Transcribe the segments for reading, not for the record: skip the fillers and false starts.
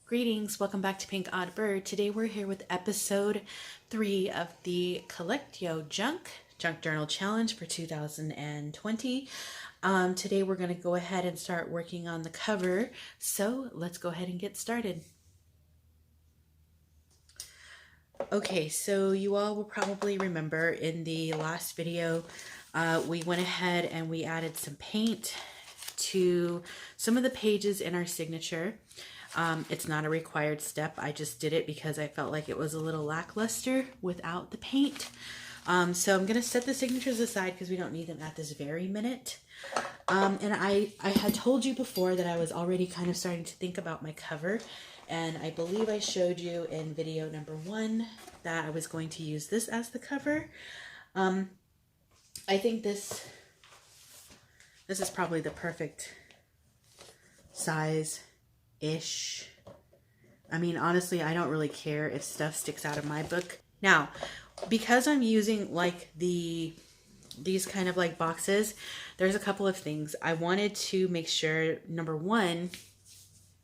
Greetings, welcome back to Pink Odd Bird. Today we're here with episode 3 of the Collectyojunk Junk Journal Challenge for 2020. Today we're going to go ahead and start working on the cover, so let's go ahead and get started. Okay, so you all will probably remember in the last video we went ahead and we added some paint to some of the pages in our signature. It's not a required step. I just did it because I felt like it was a little lackluster without the paint. So I'm going to set the signatures aside because we don't need them at this very minute. And I had told you before that I was already kind of starting to think about my cover. And I believe I showed you in video number 1 that I was going to use this as the cover. I think this is probably the perfect size-ish. I mean, honestly, I don't really care if stuff sticks out of my book. Now, because I'm using like these kind of like boxes, there's a couple of things. I wanted to make sure, number 1,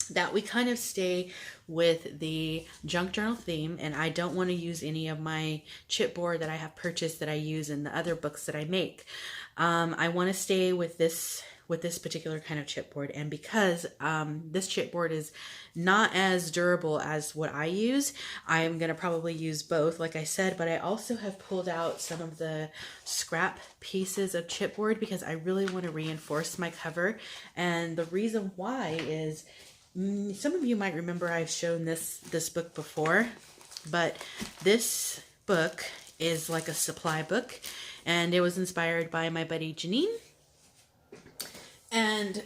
that we kind of stay with the junk journal theme, and I don't want to use any of my chipboard that I have purchased that I use in the other books that I make. I want to stay with this particular kind of chipboard, and because this chipboard is not as durable as what I use, I'm going to probably use both, like I said, but I also have pulled out some of the scrap pieces of chipboard because I really want to reinforce my cover. And the reason why is, some of you might remember I've shown this book before, but this book is like a supply book, and it was inspired by my buddy Janine. And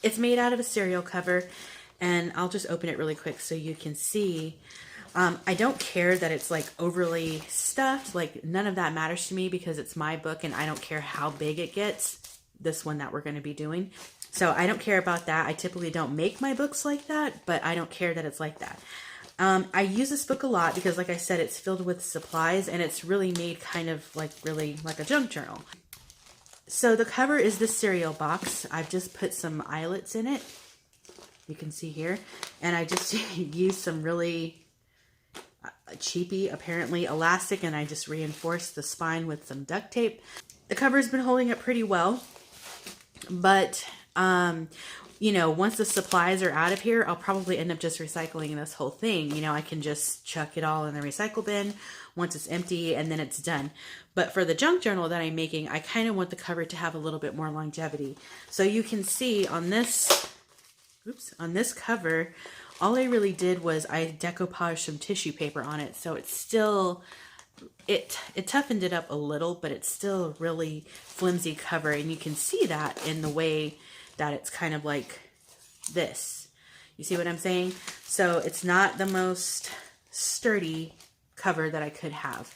it's made out of a cereal cover, and I'll just open it really quick so you can see. I don't care that it's like overly stuffed, like none of that matters to me because it's my book and I don't care how big it gets, this one that we're going to be doing. So I don't care about that. I typically don't make my books like that, but I don't care that it's like that. I use this book a lot because, like I said, it's filled with supplies and it's really made kind of like really like a junk journal. So the cover is this cereal box. I've just put some eyelets in it. You can see here. And I just used some really cheapy, apparently, elastic, and I just reinforced the spine with some duct tape. The cover's been holding up pretty well. But, you know, once the supplies are out of here, I'll probably end up just recycling this whole thing. You know, I can just chuck it all in the recycle bin once it's empty and then it's done. But for the junk journal that I'm making, I kind of want the cover to have a little bit more longevity. So you can see on this, on this cover, all I really did was I decoupaged some tissue paper on it. So it's still, it toughened it up a little, but it's still a really flimsy cover. And you can see that in the way that it's kind of like this. You see what I'm saying? So it's not the most sturdy cover that I could have.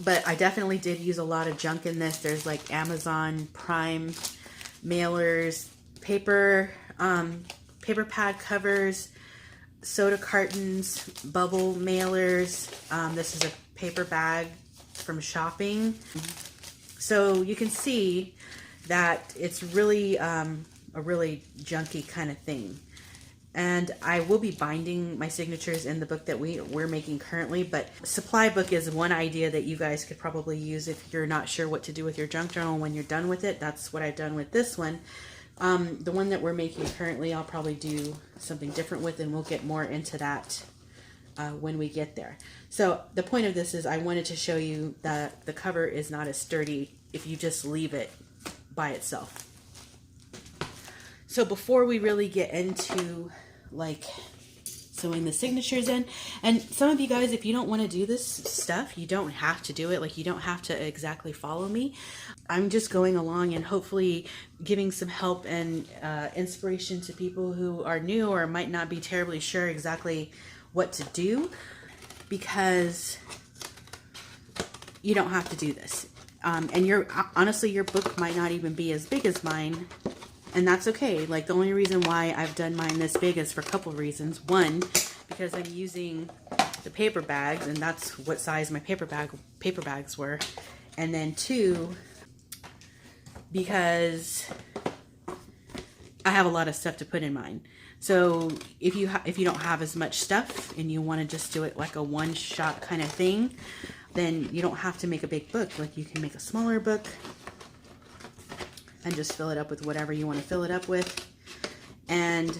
But I definitely did use a lot of junk in this. There's like Amazon Prime mailers, paper pad covers, soda cartons, bubble mailers. This is a paper bag from shopping. So you can see that it's really a really junky kind of thing. And I will be binding my signatures in the book that we're making currently, but supply book is one idea that you guys could probably use if you're not sure what to do with your junk journal when you're done with it. That's what I've done with this one. The one that we're making currently, I'll probably do something different with, and we'll get more into that when we get there. So the point of this is I wanted to show you that the cover is not as sturdy if you just leave it by itself. So before we really get into like sewing the signatures in, and some of you guys, if you don't want to do this stuff, you don't have to do it. Like, you don't have to exactly follow me. I'm just going along and hopefully giving some help and inspiration to people who are new or might not be terribly sure exactly what to do, because you don't have to do this. And honestly, your book might not even be as big as mine. And that's okay. Like, the only reason why I've done mine this big is for a couple of reasons. One, because I'm using the paper bags, and that's what size my paper bags were. And then 2, because I have a lot of stuff to put in mine. So if you don't have as much stuff and you want to just do it like a one-shot kind of thing, then you don't have to make a big book. Like, you can make a smaller book and just fill it up with whatever you want to fill it up with. And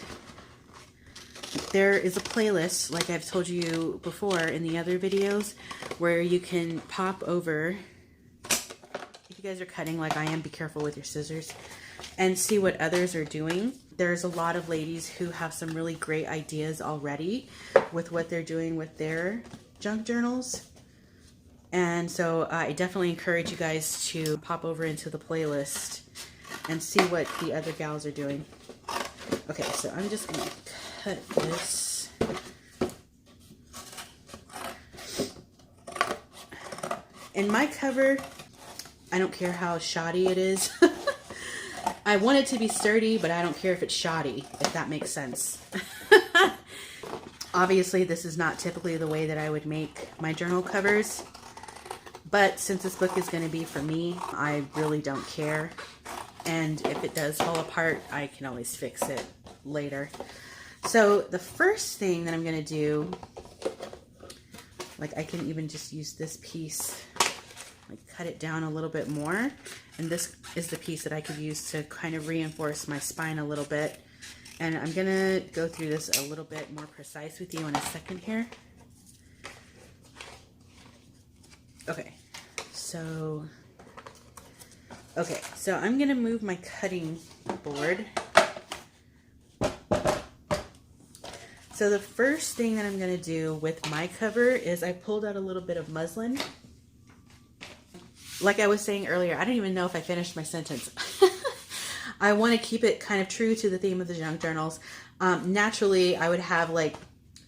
there is a playlist, like I've told you before in the other videos, where you can pop over. If you guys are cutting like I am, be careful with your scissors, and see what others are doing. There's a lot of ladies who have some really great ideas already with what they're doing with their junk journals. And so I definitely encourage you guys to pop over into the playlist and see what the other gals are doing. Okay, so I'm just gonna cut this. In my cover, I don't care how shoddy it is. I want it to be sturdy, but I don't care if it's shoddy, if that makes sense. Obviously, this is not typically the way that I would make my journal covers, but since this book is going to be for me, I really don't care. And if it does fall apart, I can always fix it later. So the first thing that I'm going to do, like, I can even just use this piece, like cut it down a little bit more. And this is the piece that I could use to kind of reinforce my spine a little bit. And I'm going to go through this a little bit more precise with you in a second here. Okay, so I'm going to move my cutting board. So the first thing that I'm going to do with my cover is I pulled out a little bit of muslin. Like I was saying earlier, I don't even know if I finished my sentence. I want to keep it kind of true to the theme of the junk journals. Naturally, I would have like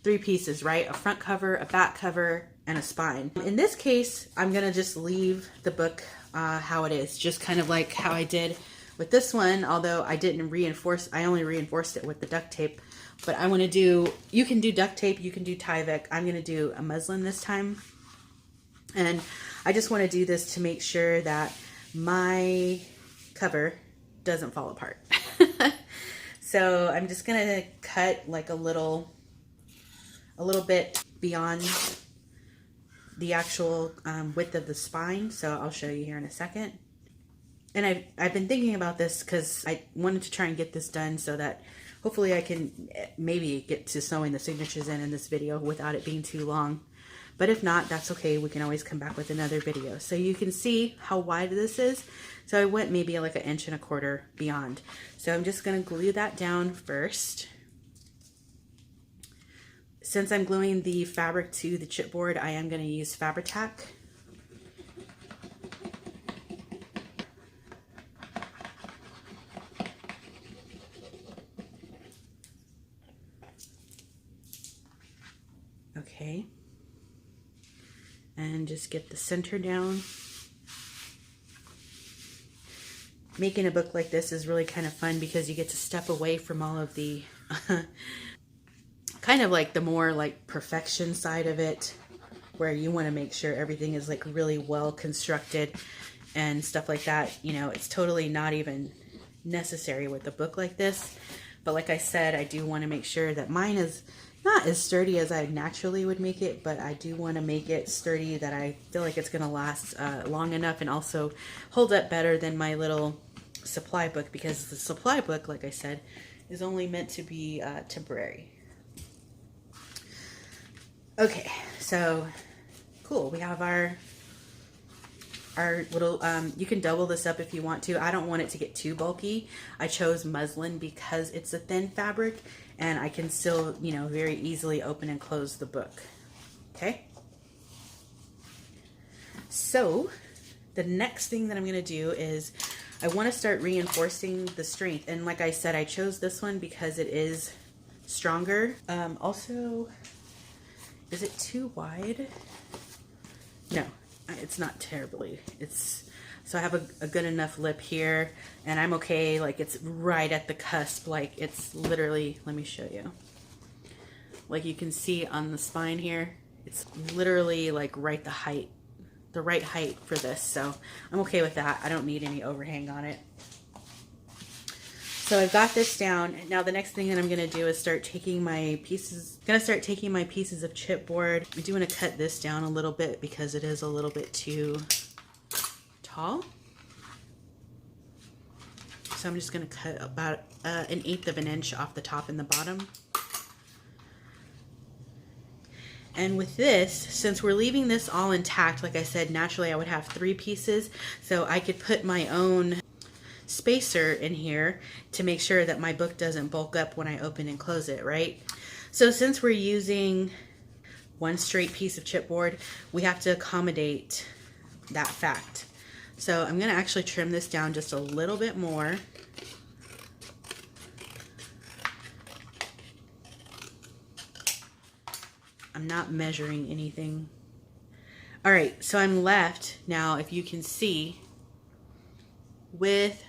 3 pieces, right? A front cover, a back cover, and a spine. In this case, I'm going to just leave the book how it is, just kind of like how I did with this one, although I didn't reinforce, I only reinforced it with the duct tape. But I want to do, you can do duct tape, you can do Tyvek. I'm going to do a muslin this time. And I just want to do this to make sure that my cover doesn't fall apart. So I'm just going to cut like a little bit beyond the actual width of the spine. So I'll show you here in a second. And I've been thinking about this because I wanted to try and get this done so that hopefully I can maybe get to sewing the signatures in this video without it being too long. But if not, that's okay. We can always come back with another video. So you can see how wide this is. So I went maybe like 1.25 inches beyond. So I'm just going to glue that down first. Since I'm gluing the fabric to the chipboard, I am going to use Fabri-Tac. Okay. And just get the center down. Making a book like this is really kind of fun because you get to step away from all of the kind of like the more like perfection side of it, where you want to make sure everything is like really well constructed and stuff like that. You know, it's totally not even necessary with a book like this. But like I said, I do want to make sure that mine is not as sturdy as I naturally would make it, but I do want to make it sturdy that I feel like it's going to last long enough and also hold up better than my little supply book, because the supply book, like I said, is only meant to be temporary. Okay, so cool. We have our little, you can double this up if you want to. I don't want it to get too bulky. I chose muslin because it's a thin fabric and I can still, you know, very easily open and close the book. Okay. So the next thing that I'm going to do is I want to start reinforcing the strength. And like I said, I chose this one because it is stronger. Also, is it too wide? No. It's not terribly, so I have a good enough lip here and I'm okay. Like it's right at the cusp. Like it's literally, let me show you. Like you can see on the spine here, it's literally like the right height for this. So I'm okay with that. I don't need any overhang on it. So I've got this down. Now the next thing that I'm gonna do is start taking my pieces, of chipboard. I do want to cut this down a little bit because it is a little bit too tall. So I'm just gonna cut about 1/8 of an inch off the top and the bottom. And with this, since we're leaving this all intact, like I said, naturally I would have 3 pieces, so I could put my own spacer in here to make sure that my book doesn't bulk up when I open and close it, right? So since we're using one straight piece of chipboard, we have to accommodate that fact. So I'm gonna actually trim this down just a little bit more. I'm not measuring anything. All right, so I'm left now, if you can see, with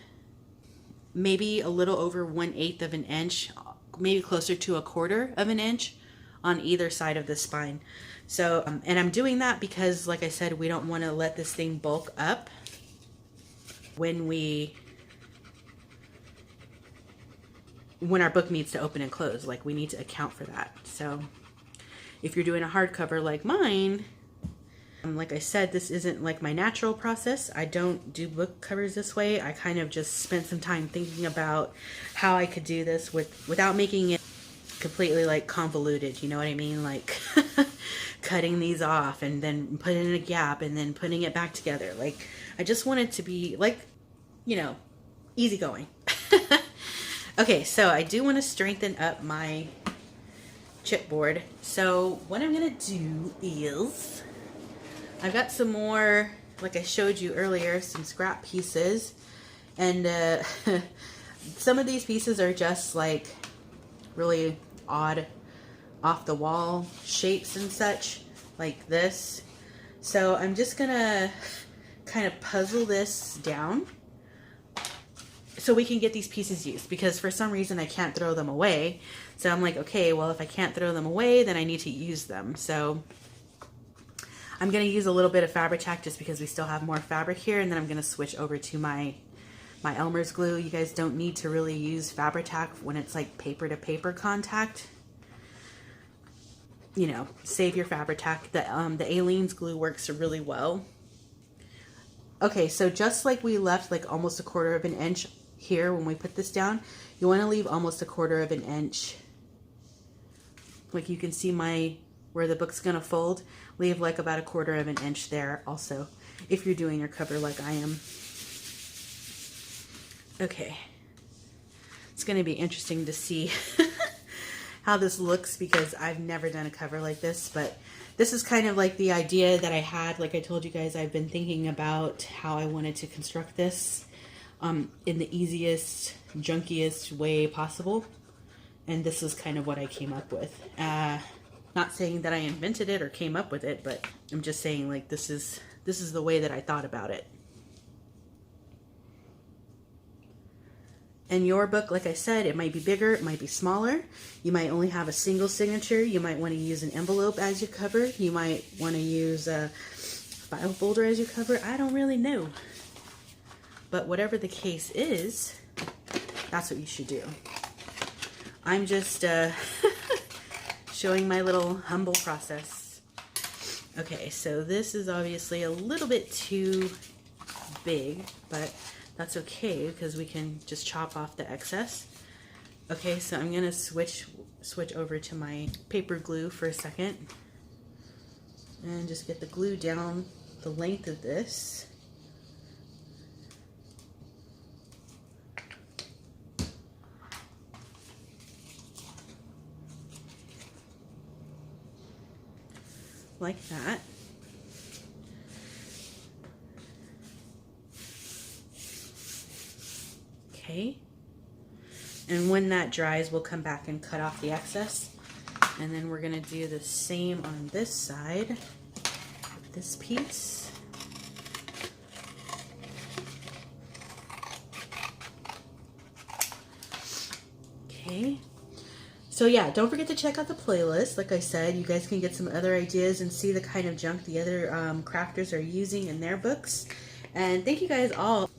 maybe a little over 1/8 of an inch, maybe closer to 1/4 of an inch on either side of the spine. So, and I'm doing that because, like I said, we don't want to let this thing bulk up when our book needs to open and close. Like, we need to account for that. So if you're doing a hardcover like mine, like I said, this isn't like my natural process. I don't do book covers this way. I kind of just spent some time thinking about how I could do this without making it completely like convoluted, you know what I mean? Like cutting these off and then putting in a gap and then putting it back together. Like, I just want it to be like, you know, easygoing. Okay, so I do want to strengthen up my chipboard. So what I'm gonna do is, I've got some more, like I showed you earlier, some scrap pieces, and some of these pieces are just like really odd off the wall shapes and such, like this. So I'm just gonna kind of puzzle this down so we can get these pieces used, because for some reason I can't throw them away. So I'm like, okay, well, if I can't throw them away, then I need to use them. So I'm going to use a little bit of Fabri-Tac just because we still have more fabric here, and then I'm going to switch over to my Elmer's glue. You guys don't need to really use Fabri-Tac when it's like paper to paper contact. You know, save your Fabri-Tac. The Aleene's glue works really well. Okay, so just like we left like almost 1/4 of an inch here when we put this down, you want to leave almost 1/4 of an inch. Like, you can see where the book's gonna fold, leave like about 1/4 of an inch there also, if you're doing your cover like I am. Okay, it's gonna be interesting to see how this looks, because I've never done a cover like this, but this is kind of like the idea that I had. Like I told you guys, I've been thinking about how I wanted to construct this in the easiest, junkiest way possible, and this is kind of what I came up with. Not saying that I invented it or came up with it, but I'm just saying, like, this is the way that I thought about it. And your book, like I said, it might be bigger, it might be smaller. You might only have a single signature. You might want to use an envelope as your cover. You might want to use a file folder as your cover. I don't really know. But whatever the case is, that's what you should do. I'm just showing my little humble process. Okay, so this is obviously a little bit too big, but that's okay because we can just chop off the excess. Okay, so I'm gonna switch over to my paper glue for a second and just get the glue down the length of this. Like that. Okay. And when that dries, we'll come back and cut off the excess. And then we're gonna do the same on this side with this piece. Okay. So yeah, don't forget to check out the playlist. Like I said, you guys can get some other ideas and see the kind of junk the other crafters are using in their books. And thank you guys all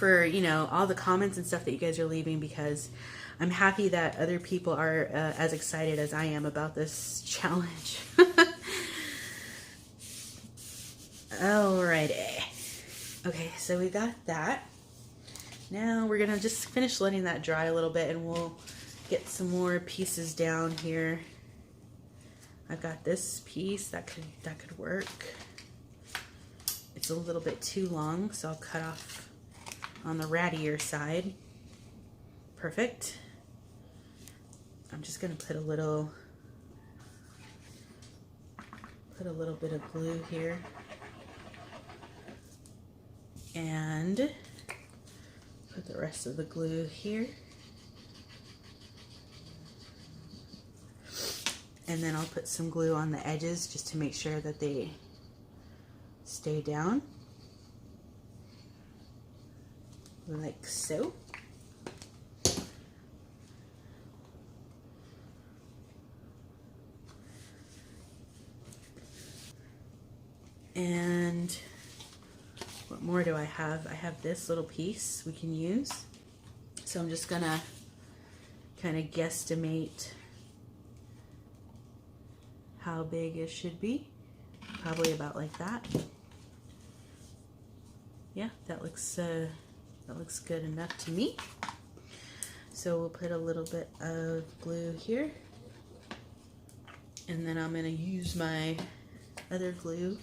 for, you know, all the comments and stuff that you guys are leaving, because I'm happy that other people are as excited as I am about this challenge. Alrighty. Okay, so we got that. Now we're gonna just finish letting that dry a little bit, and we'll get some more pieces down here. I've got this piece that could work. It's a little bit too long, so I'll cut off on the rattier side. Perfect. I'm just gonna put a little bit of glue here, and put the rest of the glue here. And then I'll put some glue on the edges just to make sure that they stay down. Like so. And what more do I have? I have this little piece we can use. So I'm just gonna kind of guesstimate how big it should be. Probably about like that. Yeah, that looks good enough to me. So we'll put a little bit of glue here, and then I'm gonna use my other glue.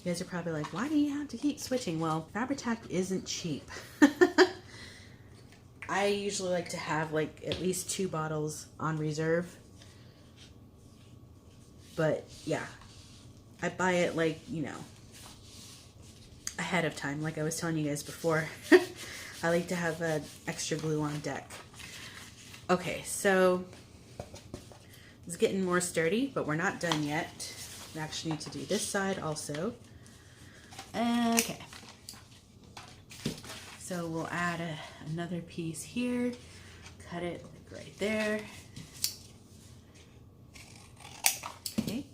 You guys are probably like, why do you have to keep switching? Well, Fabri-Tac isn't cheap. I usually like to have like at least 2 bottles on reserve. But yeah, I buy it like, you know, ahead of time, like I was telling you guys before. I like to have extra glue on deck. Okay, so it's getting more sturdy, but we're not done yet. We actually need to do this side also. Okay, so we'll add another piece here, cut it like right there. Okay.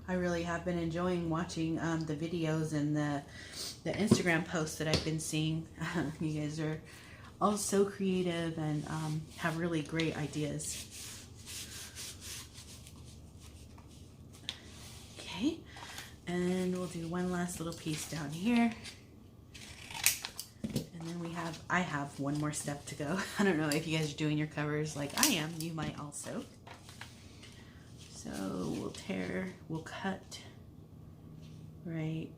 I really have been enjoying watching the videos and the Instagram posts that I've been seeing. You guys are all so creative and have really great ideas. Okay, and we'll do one last little piece down here. And then I have one more step to go. I don't know if you guys are doing your covers like I am. You might also. So we'll cut right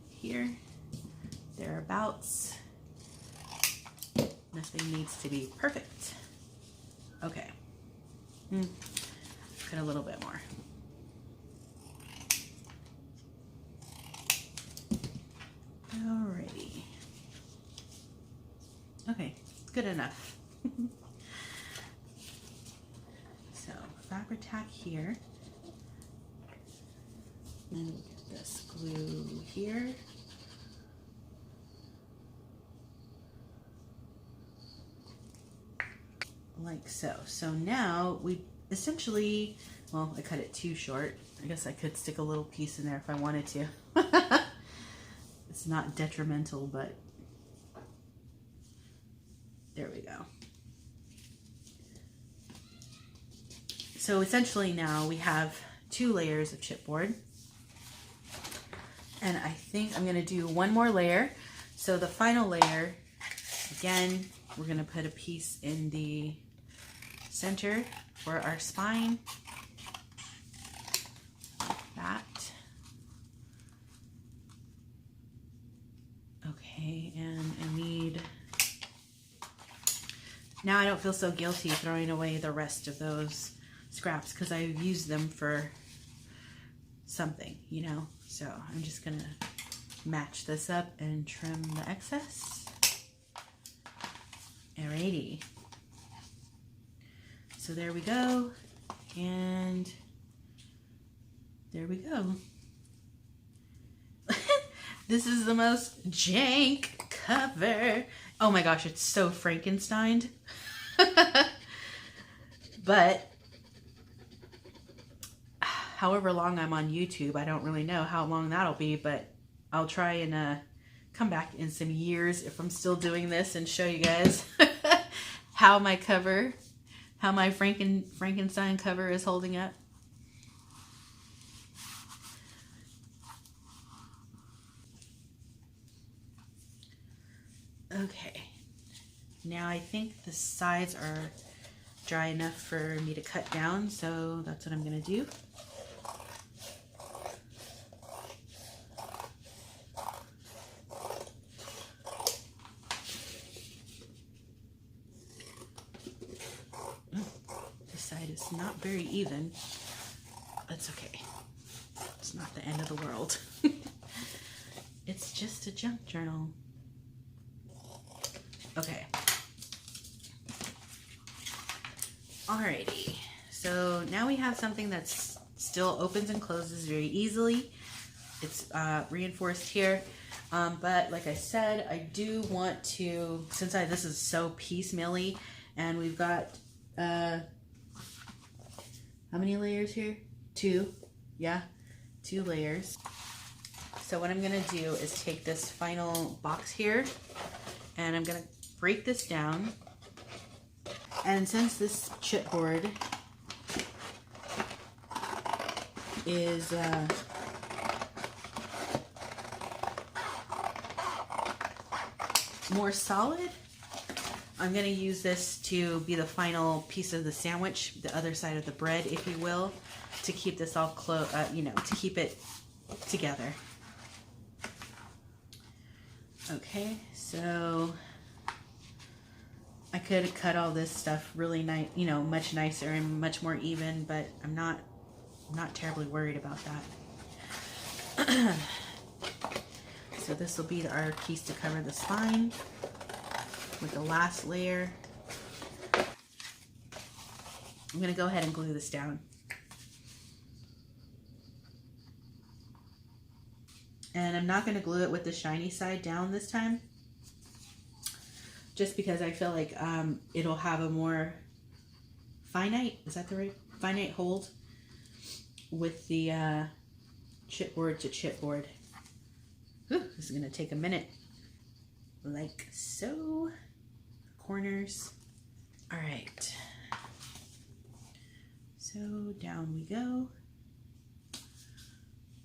here, thereabouts. Nothing needs to be perfect. Okay. Cut a little bit more. Alrighty. Okay, good enough. So Fabri-Tac here. And get this glue here. Like so. So now we essentially, well, I cut it too short. I guess I could stick a little piece in there if I wanted to. It's not detrimental, but there we go. So essentially now we have 2 layers of chipboard. And I think I'm going to do one more layer. So the final layer, again, we're going to put a piece in the center for our spine. That. Okay, and I need... Now I don't feel so guilty throwing away the rest of those scraps because I've used them for something, you know? So I'm just gonna match this up and trim the excess. Alrighty. So there we go. And there we go. This is the most jank cover. Oh my gosh, it's so Frankensteined. But however long I'm on YouTube, I don't really know how long that'll be, but I'll try and come back in some years if I'm still doing this and show you guys how my Frankenstein cover is holding up. Okay, now I think the sides are dry enough for me to cut down, so that's what I'm gonna do. This side is not very even. That's okay. It's not the end of the world. It's just a junk journal. Okay. Alrighty. So now we have something that's still opens and closes very easily. It's reinforced here. But like I said, I do want to, since this is so piecemeal-y, and we've got, how many layers here? 2. Yeah, 2 layers. So what I'm gonna do is take this final box here, and I'm gonna break this down. And since this chipboard is more solid, I'm going to use this to be the final piece of the sandwich, the other side of the bread, if you will, to keep this all to keep it together. Okay, so I could cut all this stuff really nice, much nicer and much more even, but I'm not terribly worried about that. So this will be our piece to cover the spine with the last layer. I'm going to go ahead and glue this down. And I'm not going to glue it with the shiny side down this time, just because I feel like it'll have a more finite, is that the right, finite hold with the chipboard to chipboard. Whew, this is going to take a minute. Like so. Corners. All right. So down we go.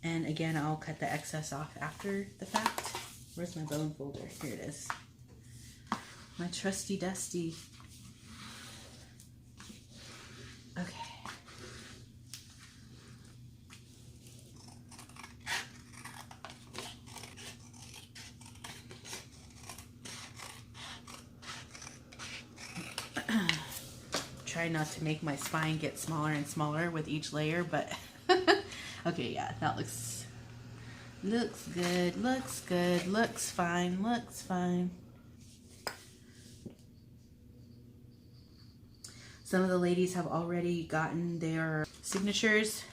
And again, I'll cut the excess off after the fact. Where's my bone folder? Here it is. My trusty dusty. Okay. Try not to make my spine get smaller and smaller with each layer, but okay, yeah, that looks good, looks fine. Some of the ladies have already gotten their signatures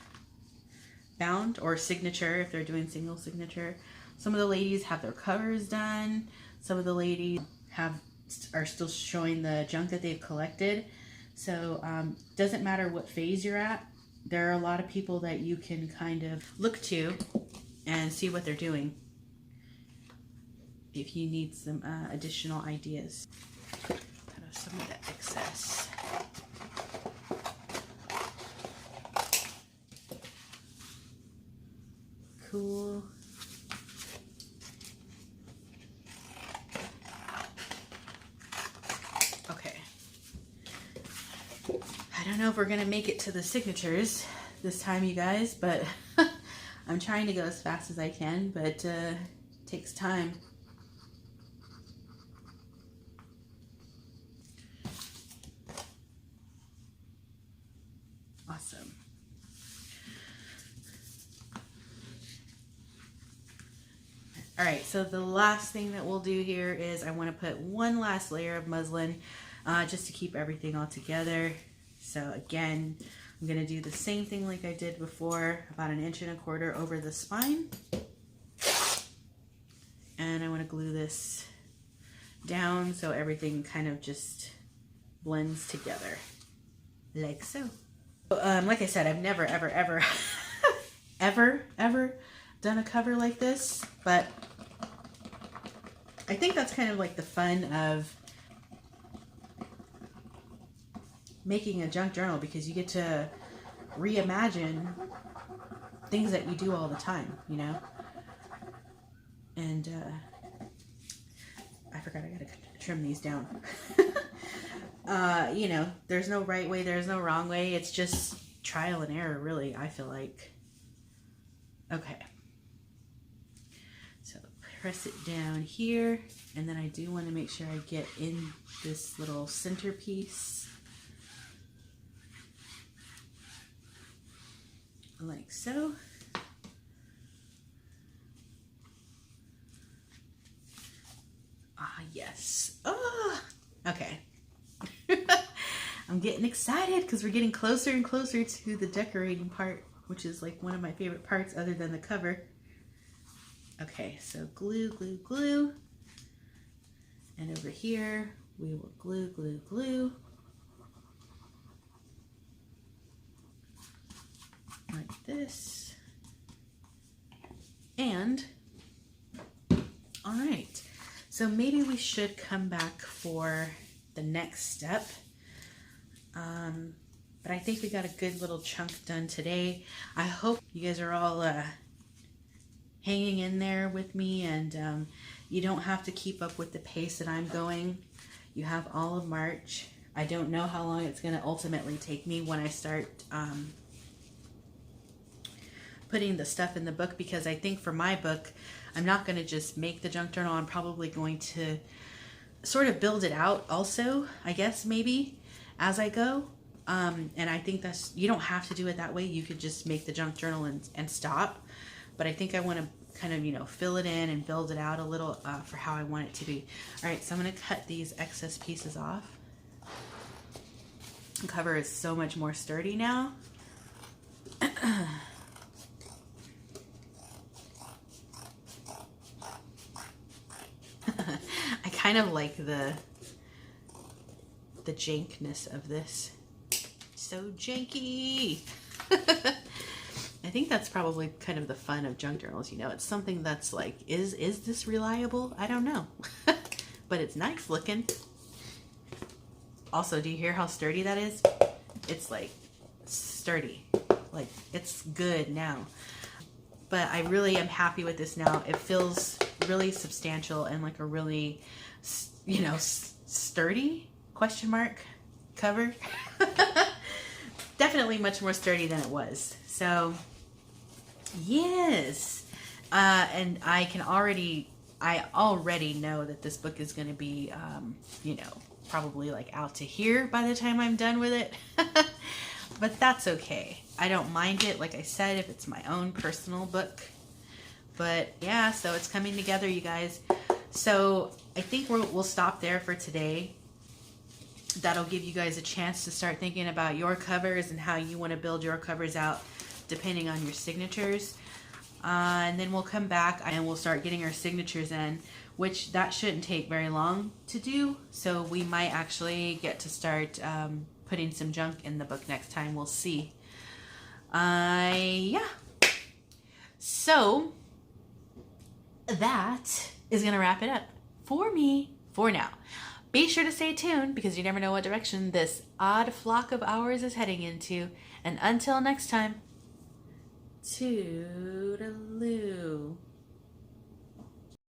bound, or signature if they're doing single signature. Some of the ladies have their covers done. Some of the ladies are still showing the junk that they've collected. So doesn't matter what phase you're at. There are a lot of people that you can kind of look to and see what they're doing if you need some additional ideas. Cut off some of that excess. Cool. Okay. I don't know if we're gonna make it to the signatures this time, you guys, but I'm trying to go as fast as I can, but it takes time. Awesome. All right, so the last thing that we'll do here is I want to put one last layer of muslin just to keep everything all together. So again, I'm going to do the same thing like I did before, about 1.25 inches over the spine. And I want to glue this down so everything kind of just blends together, like so. Like I said, I've never, ever, ever, ever done a cover like this, but I think that's kind of like the fun of making a junk journal, because you get to reimagine things that you do all the time, you know? And I forgot I gotta trim these down. You know, there's no right way, there's no wrong way. It's just trial and error, really, I feel like. Okay. So press it down here, and then I do want to make sure I get in this little centerpiece. Like so. Ah, yes. Oh, okay. I'm getting excited because we're getting closer and closer to the decorating part, which is like one of my favorite parts other than the cover. Okay, so glue, glue, glue. And over here, we will glue, glue, glue. Like this. And, all right. So maybe we should come back for the next step. But I think we got a good little chunk done today. I hope you guys are all hanging in there with me, and you don't have to keep up with the pace that I'm going. You have all of March. I don't know how long it's going to ultimately take me when I start putting the stuff in the book, because I think for my book, I'm not going to just make the junk journal. I'm probably going to sort of build it out also, I guess, maybe as I go. And I think that's, you don't have to do it that way. You could just make the junk journal and stop. But I think I want to kind of, you know, fill it in and build it out a little for how I want it to be. All right, so I'm going to cut these excess pieces off. The cover is so much more sturdy now. I kind of like the jankness of this. So janky. I think that's probably kind of the fun of junk journals, you know. It's something that's like, is this reliable? I don't know. But it's nice looking. Also, do you hear how sturdy that is? It's like sturdy. Like, it's good now. But I really am happy with this now. It feels really substantial and like a really, you know, sturdy, question mark, cover. Definitely much more sturdy than it was. So, yes. And I already know that this book is going to be, you know, probably like out to here by the time I'm done with it. But that's okay. I don't mind it, like I said, if it's my own personal book. But yeah, so it's coming together, you guys. So I think we'll stop there for today. That'll give you guys a chance to start thinking about your covers and how you want to build your covers out depending on your signatures. And then we'll come back and we'll start getting our signatures in, which that shouldn't take very long to do. So we might actually get to start putting some junk in the book next time. We'll see. Yeah. So that is going to wrap it up for me for now. Be sure to stay tuned because you never know what direction this odd flock of ours is heading into. And until next time, toodaloo.